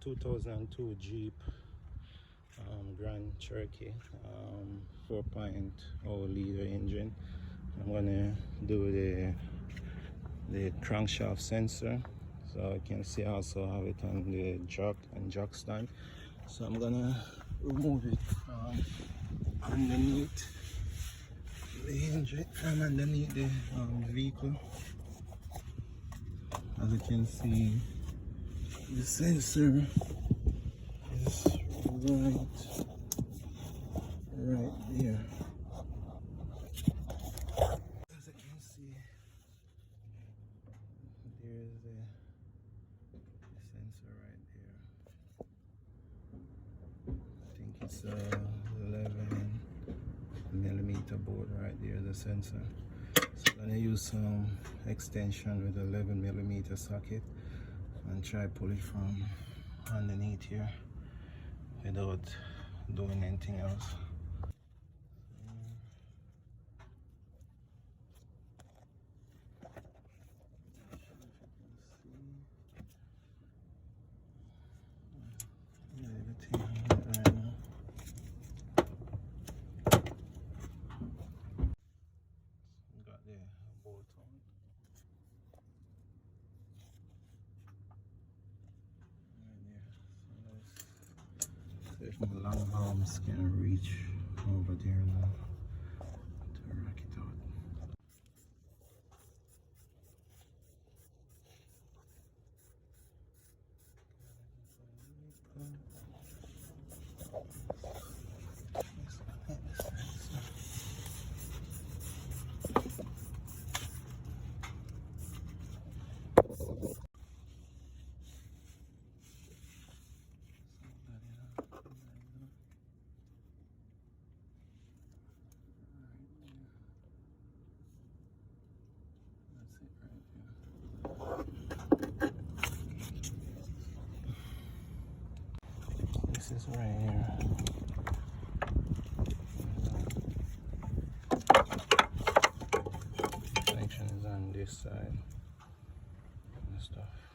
2002 Jeep Grand Cherokee 4.0 liter engine. I'm gonna do the crankshaft sensor, so I can see also have it on the jack and jack stand. So I'm gonna remove it underneath the engine, from underneath the vehicle. As you can see, the sensor is right there. As you can see, there's the sensor right there. I think it's a 11mm board right there, the sensor. So I'm gonna use some extension with 11mm socket and try pull it from underneath here without doing anything else. Got the bolt on. If my long arms can reach over there now to rock it out. This is right here. Connection is on this side and stuff.